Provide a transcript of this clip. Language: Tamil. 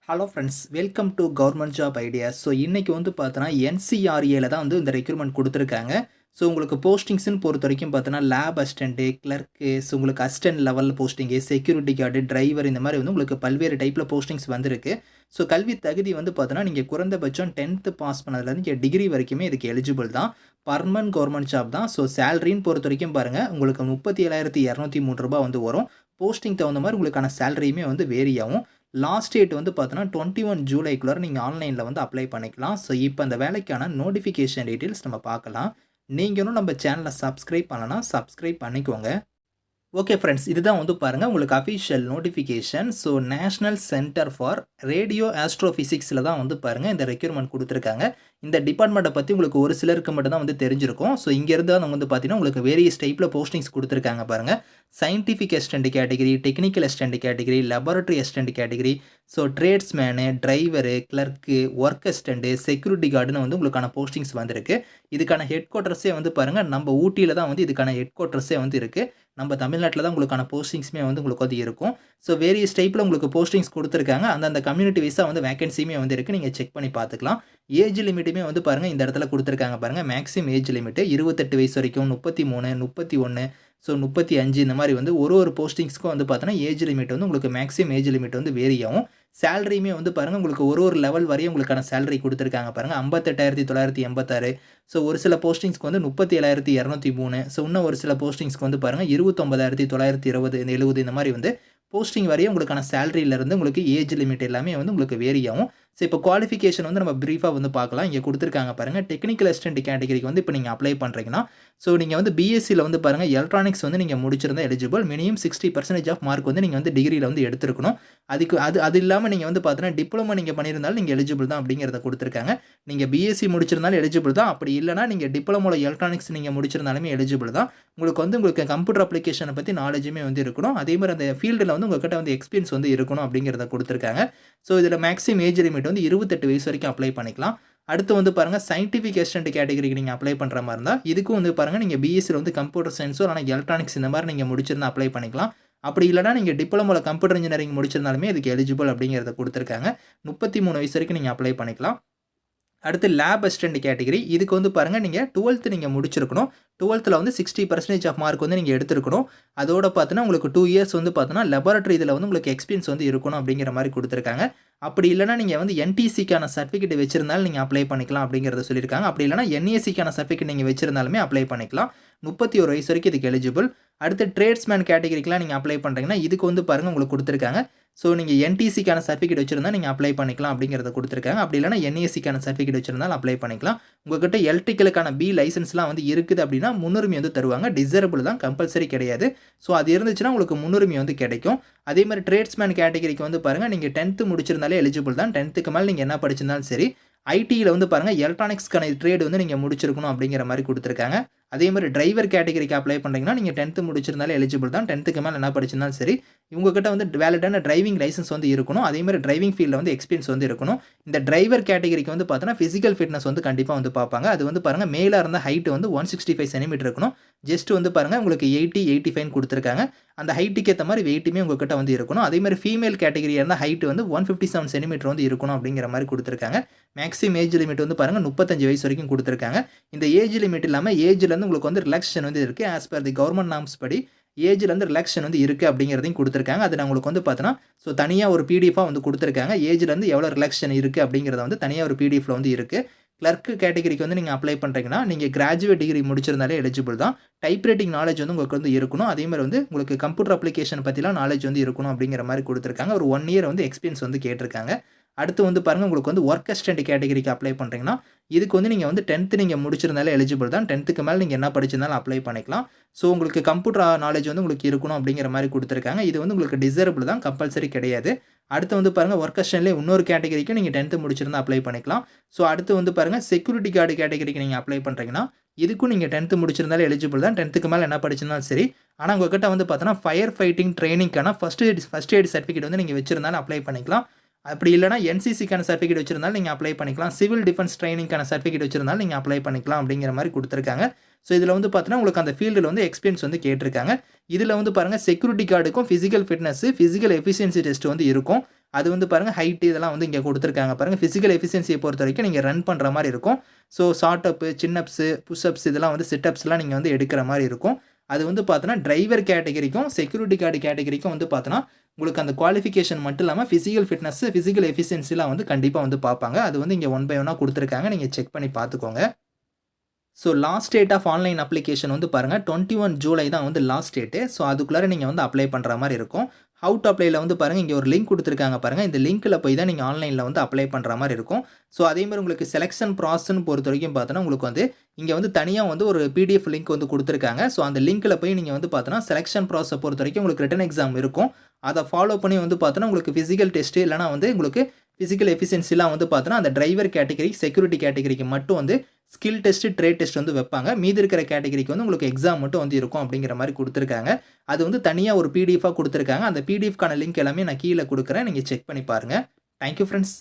Hello friends, welcome to government job ideas. So இன்றைக்கி வந்து பார்த்தோன்னா என்சிஆர்ஏல தான் வந்து இந்த ரெக்ரூட்மெண்ட் கொடுத்துருக்காங்க. ஸோ உங்களுக்கு போஸ்டிங்ஸ்ன்னு பொறுத்த வரைக்கும் பார்த்தோன்னா லேப் அசிஸ்டண்ட்டு, கிளர்க்கு, ஸோ உங்களுக்கு அசிஸ்டன்ட் லெவலில் போஸ்டிங்கு, செக்யூரிட்டி கார்டு, டிரைவர் இந்த மாதிரி வந்து உங்களுக்கு பல்வேறு டைப்பில் போஸ்டிங்ஸ் வந்திருக்கு. ஸோ கல்வி தகுதி வந்து பார்த்தோன்னா நீங்கள் குறைந்தபட்சம் 10th பாஸ் பண்ணதுலேருந்து இங்கே டிகிரி வரைக்குமே இதுக்கு எலிஜிபிள் தான். பர்மனன்ட் கவர்மெண்ட் ஜாப் தான். ஸோ சேலரின்னு பொறுத்த வரைக்கும் பாருங்கள், உங்களுக்கு 37,203 வந்து வரும். போஸ்டிங் தகுந்த மாதிரி உங்களுக்கான சேலரியுமே வந்து வேரி ஆகும். லாஸ்ட் டேட் வந்து பார்த்தோன்னா 21 ஜூலைக்குள்ளார நீங்கள் ஆன்லைனில் வந்து அப்ளை பண்ணிக்கலாம். ஸோ இப்போ அந்த வேலைக்கான நோட்டிஃபிகேஷன் டீட்டெயில்ஸ் நம்ம பார்க்கலாம். நீங்களும் நம்ம சேனலை சப்ஸ்கிரைப் பண்ணலன்னா சப்ஸ்கிரைப் பண்ணிக்கோங்க. ஓகே ஃப்ரெண்ட்ஸ், இதுதான் வந்து பாருங்கள் உங்களுக்கு official notification. So national centre for radio ஆஸ்ட்ரோஃபிசிக்ஸில் தான் வந்து பாருங்கள் இந்த ரெக்யூர்மெண்ட் கொடுத்துருக்காங்க. இந்த டிபார்ட்மெண்ட்டை பற்றி உங்களுக்கு ஒரு சிலருக்கு மட்டும் தான் வந்து தெரிஞ்சிருக்கும். ஸோ இங்கேருந்து அவங்க வந்து பார்த்தீங்கன்னா உங்களுக்கு வேரியஸ் டைப்பில் போஸ்டிங்ஸ் கொடுத்துருக்காங்க பாருங்கள். Scientific assistant category, technical assistant category, laboratory assistant category, so tradesman, driver, clerk, work assistant, security கார்டுன்னு வந்து உங்களுக்கான போஸ்டிங்ஸ் வந்திருக்கு. இதுக்கான ஹெட் குவார்ட்டர்ஸே வந்து பாருங்கள் நம்ம ஊட்டியில் தான் வந்து இதுக்கான ஹெட் குவார்ட்டர்ஸே வந்து இருக்குது. நம்ம தமிழ்நாட்டில் தான் உங்களுக்கான போஸ்டிங்ஸுமே வந்து உங்களுக்கு வந்து இருக்கும். ஸோ வேரியஸ் டைப்பில் உங்களுக்கு போஸ்டிங்ஸ் கொடுத்துருக்காங்க. அந்தந்த கம்யூனிட்டி வைஸாக வந்து வேகன்சியுமே வந்து இருக்குது. நீங்கள் செக் பண்ணி பார்த்துக்கலாம். ஏஜ் லிமிட்டுமே வந்து பாருங்கள் இந்த இடத்துல கொடுத்துருக்காங்க பாருங்கள். மேக்ஸிமம் ஏஜ் லிமிட்டு 28 வயசு வரைக்கும், 33, 31, ஸோ 35 இந்த மாதிரி வந்து ஒரு போஸ்டிங்ஸ்க்கும் வந்து பார்த்தோன்னா ஏஜ் லிமிட் வந்து உங்களுக்கு மேக்ஸிமம் ஏஜ் லிமிட் வந்து வேரி ஆகும். சேலரியுமே வந்து பாருங்கள் உங்களுக்கு ஒரு லெவல் வரையும் உங்களுக்கான சேலரி கொடுத்துருக்காங்க பாருங்கள். 58,986. ஸோ ஒரு சில போஸ்டிங்ஸ்க்கு வந்து 37,203. ஸோ இன்னும் ஒரு சில போஸ்டிங்ஸ்க்கு வந்து பாருங்கள் 29,920, 70 இந்த மாதிரி வந்து போஸ்டிங் வரையும் உங்களுக்கான சேலரியிலேருந்து உங்களுக்கு ஏஜ் லிமிட் எல்லாமே வந்து உங்களுக்கு வேரி ஆகும். ஸோ இப்போ குவாலிஃபிகேஷன் வந்து நம்ம ப்ரீஃபாக வந்து பார்க்கலாம். இங்கே கொடுத்துருக்காங்க பாருங்கள். டெக்னிக்கல் அசிஸ்டன்ட் கேட்டகரிக்கு வந்து இப்போ நீங்கள் அப்ளை பண்ணுறீங்கன்னா, ஸோ நீங்கள் வந்து பிஎஸ்சியில் வந்து பாருங்கள் எலக்ட்ரானிக்ஸ் வந்து நீங்கள் முடிச்சிருந்தா எலிஜிபிள். மினிமம் 60% ஆஃப் மார்க் வந்து நீங்கள் வந்து டிகிரியில் வந்து எடுத்துருக்கணும். அது இல்லாமல் நீங்கள் வந்து பார்த்தீங்கன்னா டிப்ளமோ நீங்கள் பண்ணியிருந்தாலும் நீங்கள் எலிஜிபிள் தான் அப்படிங்கிறத கொடுத்துருக்காங்க. நீங்கள் பிஎஸ்சி முடிச்சிருந்தாலும் எலிஜிபிள் தான். அப்படி இல்லைனா நீங்கள் டிப்ளமோவில் எலக்ட்ரானிக்ஸ் நீங்கள் முடிச்சிருந்தாலுமே எலிஜிபிள் தான். உங்களுக்கு கம்ப்யூட்டர் அப்ளிகேஷனை பற்றி நாலேஜுமே வந்து இருக்கணும். அதே மாதிரி அந்த ஃபீல்டில் வந்து உங்கள்கிட்ட வந்து எக்ஸ்பீரியன்ஸ் வந்து இருக்கணும் அப்படிங்கிறத கொடுத்துருக்காங்க. ஸோ இதில் மேக்ஸிமம் ஏஜ் லிமிட் வந்து 28 வயசு வரைக்கும் அப்ளை பண்ணிக்கலாம். அடுத்து வந்து பாருங்கள் சயின்டிஃபிக் அசிஸ்டன்ட் கேட்டகரிக்கு நீங்கள் அப்ளை பண்ணுற மாதிரி இருந்தால் இதுக்கும் வந்து பாருங்கள் நீங்கள் பிஎஸ்சியில் வந்து கம்ப்யூட்டர் சயின்ஸோ இல்லைனா எலக்ட்ரானிக்ஸ் இந்த மாதிரி நீங்கள் முடிச்சிருந்தா அப்ளை பண்ணிக்கலாம். அப்படி இல்லைனா நீங்கள் டிப்ளமோவில் கம்ப்யூட்டர் இன்ஜினியரிங் முடிச்சிருந்தாலுமே இதுக்கு எலிஜிபிள் அப்படிங்கிறத கொடுத்துருக்காங்க. 33 வயசு வரைக்கும் நீங்கள் அப்ளை பண்ணிக்கலாம். அடுத்து லேப் அசிஸ்டன்ட் கேட்டகரி, இதுக்கு வந்து பாருங்கள் நீங்கள் 12th நீங்கள் முடிச்சிருக்கணும். 12th வந்து 60% ஆஃப் மார்க் வந்து நீங்கள் எடுத்துருக்கணும். அதோட பார்த்தோன்னா உங்களுக்கு 2 இயர்ஸ் வந்து பார்த்தோன்னா லெபார்ட்டரி இதில் வந்து உங்களுக்கு எக்ஸ்பீரியன்ஸ் வந்து இருக்கணும் அப்படிங்கிற மாதிரி கொடுத்துருக்காங்க. அப்படி இல்லைனா நீங்கள் வந்து என்டிசிக்கான சர்டிஃபிகேட் வச்சிருந்தாலும் நீங்கள் அப்ளை பண்ணிக்கலாம் அப்படிங்கிறத சொல்லியிருக்காங்க. அப்படி இல்லைனா என்ஏசிக்கான சர்டிஃபிகேட் நீங்கள் வச்சிருந்தாலுமே அப்ளை பண்ணிக்கலாம். 31 வயசு வரைக்கும் இதுக்கு எலிஜிபிள். அடுத்து ட்ரேட்ஸ்மேன் கேட்டகரிக்கெலாம் நீங்கள் அப்ளை பண்ணுறீங்கன்னா இதுக்கு வந்து பாருங்கள் உங்களுக்கு கொடுத்துருக்காங்க. ஸோ நீங்கள் என்டிசிக்கான சர்டிஃபிகேட் வச்சிருந்தா நீங்கள் அப்ளை பண்ணிக்கலாம் அப்படிங்கிறத கொடுத்துருக்காங்க. அப்படி இல்லைனா என்ஏசிக்கான சர்டிஃபிகேட் வச்சிருந்தாலும் அப்ளை பண்ணிக்கலாம். உங்கள்கிட்ட எலக்ட்ரிக்கலுக்கான பி லைசன்ஸ்லாம் வந்து இருக்குது அப்படின்னா முன்னுரிமை வந்து தருவாங்க. டிசரபிள் தான், கம்பல்சரி கிடையாது. ஸோ அது இருந்துச்சுன்னா உங்களுக்கு முன்னுரிமை வந்து கிடைக்கும். அதே மாதிரி ட்ரேட்ஸ்மேன் கேட்டகரிக்கு வந்து பாருங்கள் நீங்கள் 10th முடிச்சிருந்தாலே எலிஜிபிள் தான். 10th மேலே நீங்கள் என்ன படிச்சிருந்தாலும் சரி. ஐடியில் வந்து பாருங்கள் எலக்ட்ரானிக்ஸ்க்கான ட்ரேட் வந்து நீங்கள் முடிச்சிருக்கணும் அப்படிங்கிற மாதிரி கொடுத்துருக்காங்க. அதே மாதிரி டிரைவர் கேட்டகரிக்கு அப்ளை பண்ணுறீங்கன்னா நீங்கள் 10th முடிச்சிருந்தாலே எலிஜிபிள் தான். 10th மேலே என்ன படிச்சிருந்தாலும் சரி. இவங்ககிட்ட வந்து வேலிடான டிரைவிங் லைசன்ஸ் வந்து இருக்கணும். அதே மாதிரி டிரைவிங் ஃபீல்டில் வந்து எக்ஸ்பீரியன்ஸ் வந்து இருக்கணும். இந்த டிரைவர் கேட்டகரிக்கு வந்து பார்த்தோன்னா ஃபிசிக்கல் ஃபிட்னஸ் வந்து கண்டிப்பாக வந்து பார்ப்பாங்க. அது வந்து பாருங்கள் மேலாக இருந்த ஹைட் வந்து 165 சென்டிமீட்டர் இருக்கணும். ஜஸ்ட் வந்து பாருங்கள் உங்களுக்கு 80, 85 கொடுத்துருக்காங்க. அந்த ஹைட்டுக்கு ஏற்ற மாதிரி வெயிட்டுமே உங்கள்கிட்ட வந்து இருக்கணும். அதே மாதிரி ஃபீமேல் கேட்டகரியாக இருந்தால் ஹைட் வந்து 157 சென்டிமீட்டர் வந்து இருக்கணும் அப்படிங்கிற மாதிரி கொடுத்துருக்காங்க. மேக்ஸிமம் ஏஜ் லிமிட் வந்து பாருங்கள் 35 வயசு வரைக்கும் கொடுத்துருக்காங்க. இந்த ஏஜ் லிமிட் இல்லாமல் ஏஜ்லேருந்து உங்களுக்கு வந்து ரிலாக்ஸேஷன் வந்து இருக்குது. As per the government norms படி ஏஜ்லேருந்து ரிலாக்ஸேஷன் வந்து இருக்குது அப்படிங்கிறதையும் கொடுத்துருக்காங்க. அது நான் உங்களுக்கு வந்து பார்த்தோன்னா ஸோ தனியாக ஒரு பிடிஎஃபாக வந்து கொடுத்துருக்காங்க. ஏஜ்லேருந்து எவ்வளோ ரிலாக்ஸேஷன் இருக்குது அப்படிங்கிறத வந்து தனியாக ஒரு பிடிஎஃபில் வந்து இருக்குது. கிளர்க்கு கேட்டகரிக்கு வந்து நீங்கள் அப்ளை பண்ணுறீங்கன்னா நீங்கள் கிராஜுவேட் டிகிரி முடிச்சிருந்தாலே எலிஜிபிள் தான். டைப் ரைட்டிங் நாலேஜ் வந்து உங்களுக்கு வந்து இருக்கணும். அதே மாதிரி வந்து உங்களுக்கு கம்ப்யூட்டர் அப்ளிகேஷன் பற்றிலாம் நாலேஜ் வந்து இருக்கணும் அப்படிங்கிற மாதிரி கொடுத்துருக்காங்க. ஒரு 1 இயர் வந்து எக்ஸ்பீரியன்ஸ் வந்து கேட்டிருக்காங்க. அடுத்து வந்து பாருங்கள் உங்களுக்கு வந்து ஒர்க் அசிஸ்டன்ட் கேட்டகரிக்கு அப்ளை பண்ணுறீங்கன்னா இதுக்கு வந்து நீங்கள் வந்து 10th நீங்கள் முடிச்சிருந்தாலே எலிஜிபிள் தான். 10th மேலே நீங்கள் என்ன படிச்சிருந்தாலும் அப்ளை பண்ணிக்கலாம். ஸோ உங்களுக்கு கம்ப்யூட்டர் நாலேஜ் வந்து உங்களுக்கு இருக்கணும் அப்படிங்கிற மாதிரி கொடுத்துருக்காங்க. இது வந்து உங்களுக்கு டிசரபிள் தான், கம்பல்சரி கிடையாது. அடுத்து வந்து பாருங்கள் ஒர்க் அசிஸ்டன்ட்லேயே இன்னொரு கேட்டகரிக்கு நீங்கள் 10th முடிச்சிருந்தா அப்ளை பண்ணிக்கலாம். ஸோ அடுத்து வந்து பாருங்கள் செக்யூரிட்டி கார்டு கேட்டகரிக்கு நீங்கள் அப்ளை பண்ணுறீங்கன்னா இதுக்கும் நீங்கள் 10th முடிச்சிருந்தாலே எலிஜிபிள் தான். 10th மேலே என்ன படிச்சிருந்தாலும் சரி. ஆனால் உங்கள்கிட்ட வந்து பார்த்தோன்னா ஃபயர் ஃபைட்டிங் ட்ரைனிங்கான ஃபஸ்ட் எய்ட் சர்டிஃபிகேட் வந்து நீங்கள் வச்சிருந்தாலும் அப்ளை பண்ணிக்கலாம். அப்படி இல்லைனா என்சிசிக்கான சர்டிஃபிகேட் வச்சிருந்தாலும் நீங்கள் அப்ளை பண்ணிக்கலாம். சிவில் டிஃபென்ஸ் ட்ரைனிங்கான சர்டிஃபிகேட் வச்சிருந்தாலும் நீங்கள் அப்ளை பண்ணிக்கலாம் அப்படிங்கிற மாதிரி கொடுத்துருக்காங்க. ஸோ இதில் வந்து பார்த்தீங்கன்னா உங்களுக்கு அந்த ஃபீல்டில் வந்து எக்ஸ்பீரியன்ஸ் வந்து கேட்டிருக்காங்க. இதில் வந்து பாருங்கள் செக்யூரிட்டி கார்டுக்கும் physical fitness, physical efficiency test வந்து இருக்கும். அது வந்து பாருங்க ஹைட் இதெல்லாம் வந்து இங்க குடுத்துருக்காங்க பாருங்க. பிசிக்கல் எஃபிஷியன்சிய பொறுத்தவரைக்கும் நீங்க ரன் பண்ற மாரி இருக்கும். ஸோ ஷார்ட் அப், சின் அப்ஸ், புஷ் அப்ஸ் இதெல்லாம் வந்து சிட் அப்ஸ்லாம் நீங்க வந்து எடுக்கிற மாரி இருக்கும். அது வந்து பார்த்தோன்னா, டிரைவர் கேட்டகரிக்கும், செக்யூரிட்டி கார்டு கேட்டகரிக்கும் வந்து பார்த்தோன்னா, உங்களுக்கு அந்த குவாலிஃபிகேஷன் மட்டும் இல்லாம பிசிக்கல் ஃபிட்னஸ், பிசிக்கல் எஃபிஷியன்சிலாம் வந்து கண்டிப்பா வந்து பார்ப்பாங்க. அது வந்து இங்க ஒன் பை ஒன்னா குடுத்துருக்காங்க. நீங்க செக் பண்ணி பார்த்துக்கோங்க. So last date of online application வந்து பாருங்க 21 ஜூலை தான் வந்து லாஸ்ட் டேட்டு. ஸோ அதுக்குள்ளார நீங்க வந்து அப்ளை பண்ற மாரி இருக்கும். ஹவ் டூ அப்ளைல வந்து பாருங்க, இங்க ஒரு லிங்க் குடுத்துருக்காங்க பாருங்க. இந்த லிங்க்ல போய் தான் நீங்க ஆன்லைன்ல வந்து அப்ளை பண்ற மாரி இருக்கும். ஸோ அதே மாரி உங்களுக்கு செலக்ஷன் ப்ராசஸ்ன்னு பொறுத்தவரைக்கும் பார்த்தோன்னா, உங்களுக்கு வந்து இங்க வந்து தனியா வந்து ஒரு பிடிஎஃப் லிங்க் வந்து குடுத்துருக்காங்க. ஸோ அந்த லிங்க்ல போய் நீங்க வந்து பார்த்தோன்னா, செலக்ஷன் ப்ராசஸ பொறுத்தவரைக்கும் உங்களுக்கு ரிட்டன் எக்ஸாம் இருக்கும். அத ஃபாலோ பண்ணி வந்து பார்த்தோன்னா, உங்களுக்கு பிசிக்கல் டெஸ்ட் இல்லன்னா வந்து உங்களுக்கு பிசிக்கல் எஃபிஷியன்சிலாம் வந்து பார்த்தோன்னா, அந்த டிரைவர் கேட்டகரி, செக்யூரிட்டி கேட்டகரிக்கு மட்டும் வந்து ஸ்கில் டெஸ்ட், ட்ரேட் டெஸ்ட் வந்து வைப்பாங்க. மீதி இருக்கிற கேட்டகரிக்கு வந்து உங்களுக்கு எக்ஸாம் மட்டும் வந்து இருக்கும் அப்படிங்கிற மாரி குடுத்துருக்காங்க. அது வந்து தனியா ஒரு பிடிஎஃப்பா குடுத்துருக்காங்க. அந்த பிடிஎஃப்க்கான லிங்க் எல்லாமே நான் கீழ குடுக்குறேன். நீங்க செக் பண்ணி பாருங்க. Thank you friends.